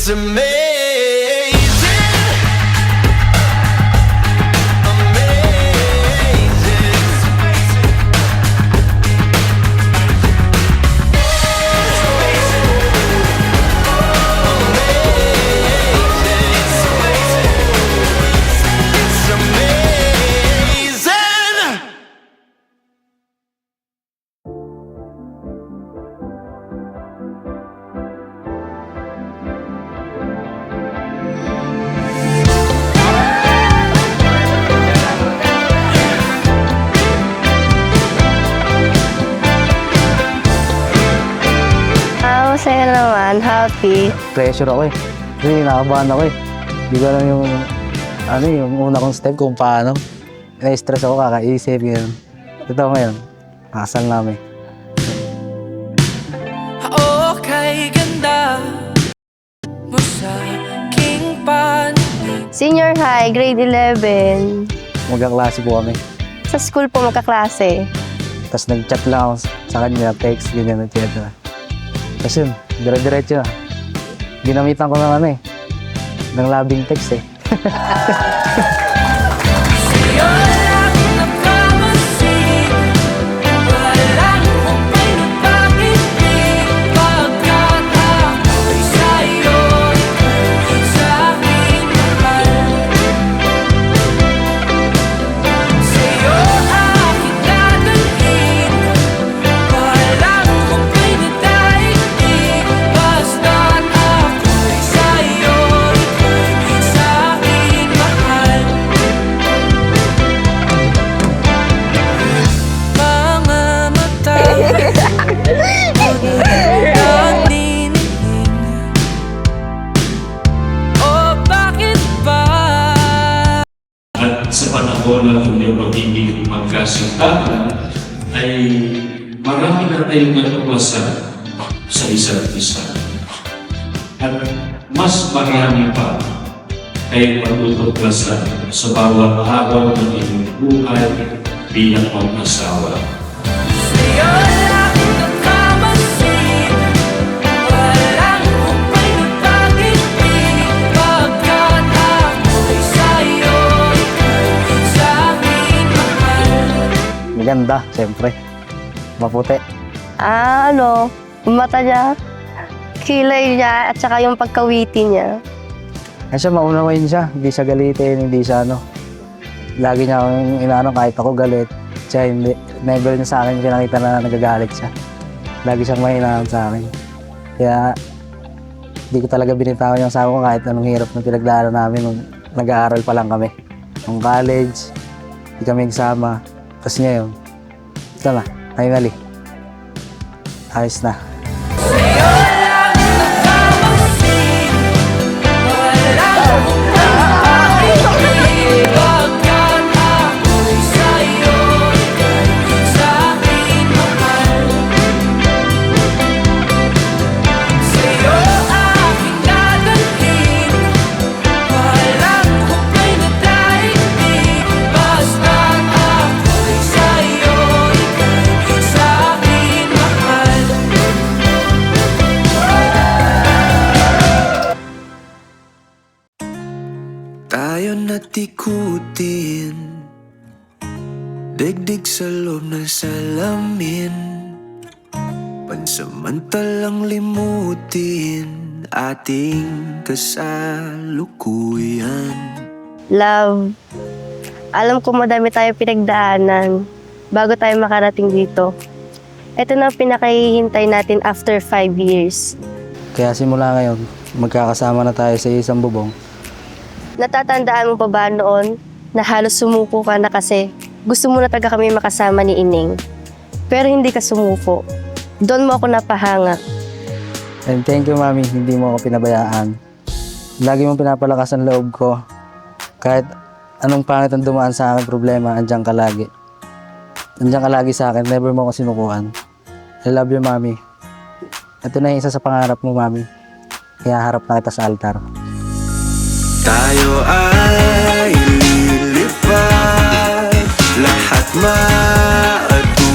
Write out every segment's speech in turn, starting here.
It's amazing, Masaya naman, happy. Pressure ako eh. Kasi nakabahan ako eh. Hindi ko alam yung una kong step kung paano. Na-stress ako kakaisip yun. Ito ngayon, kasal namin. Okay, ganda mo sa aking paningin. Senior high, grade 11. Magkaklase po kami. Sa school po magkaklase. Tapos nag-chat lang ako sa kanya, text, ganyan, etc. Tapos yun, dire-diretso na. Ginamitan ko ng labing text eh. Sa panahon na yung magiging magkasintahan ay marami na tayong natuklasan sa isa't isa. At mas marami pa kayong matutuklasan sa bawat araw ng inyong buhay bilang mag-asawa. Maganda, siyempre. Maputi. Yung mata niya, kilay niya, at saka yung pagkawiti niya. Kasi maunawain siya, hindi siya galitin, hindi siya lagi niya akong inaano kahit ako galit. Siya hindi, never niya sa akin pinakita na nagagalit siya. Lagi siyang mahinahon sa akin. Kaya hindi ko talaga binitawan yung asawa ko kahit anong hirap na pinagdaanan namin nung nag-aaral pa lang kami. Nung college, hindi kami nagsama. Tapos ngayon, ito na, finally. Ayos na. Tayo natikutin, digdig sa loob ng salamin, pansamantalang limutin ating kasalukuyan. Love, alam ko madami tayo pinagdaanan bago tayo makarating dito. Ito na ang pinakahihintay natin after 5 years. Kaya simula ngayon, magkakasama na tayo sa isang bubong. Natatandaan mo pa ba noon na halos sumuko ka na kasi gusto mo na talaga kami makasama ni Ining? Pero hindi ka sumuko. Doon mo ako napahanga. And thank you, Mami, hindi mo ako pinabayaan. Lagi mong pinapalakas ang loob ko. Kahit anong pangit ang dumaan sa akin problema, andyan ka lagi. Andyan ka lagi sa akin, never mo ako sinukuhan. I love you, Mami. Ito na yung isa sa pangarap mo, Mami. Kaya harap na kita sa altar. Tayo ay lilipad, lahat matutupad.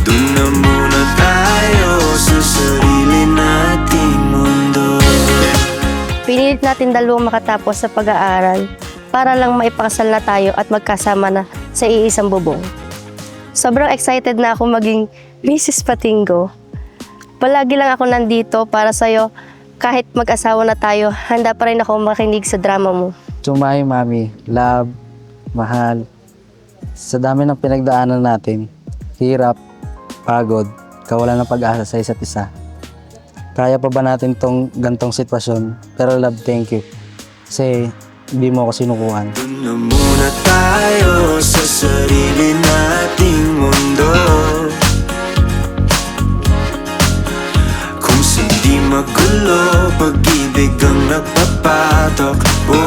Doon na muna tayo sa sarili nating natin dalawang makatapos sa pag-aaral para lang maipakasal na tayo at magkasama na sa iisang bubong. Sobrang excited na ako maging Mrs. Patingo. Palagi lang ako nandito para sa'yo. Kahit mag-asawa na tayo, handa pa rin ako makinig sa drama mo. Sumay, mami. Love, mahal. Sa dami ng pinagdaanan natin, hirap, pagod, kawalan ng pag-asa sa isa't isa. Kaya pa ba natin tong gantong sitwasyon? Pero love, thank you. Kasi hindi mo ako sinukuhan. Doon na muna tayo sa sarili nating mundo. Kung hindi magulo, pag-ibig ang nagpapatakbo.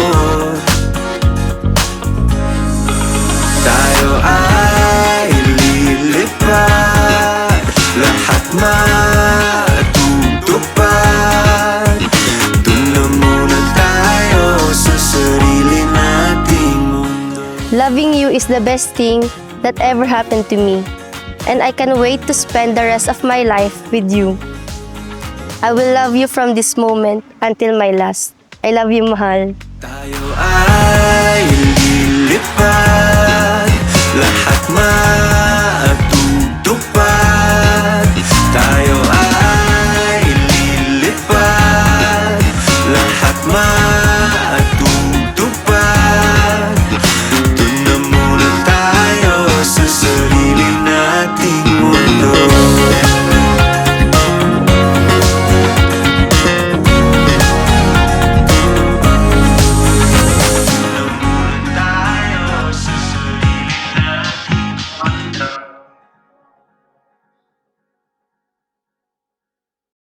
Tayo ay lilipad, lahat matutupad. Doon na muna tayo sa sarili nating mundo. Loving you is the best thing that ever happened to me. And I can't wait to spend the rest of my life with you. I will love you from this moment until my last. I love you, mahal. Tayo ay lilipad, lahat matutupad. Tayo ay lilipad, lahat matutupad.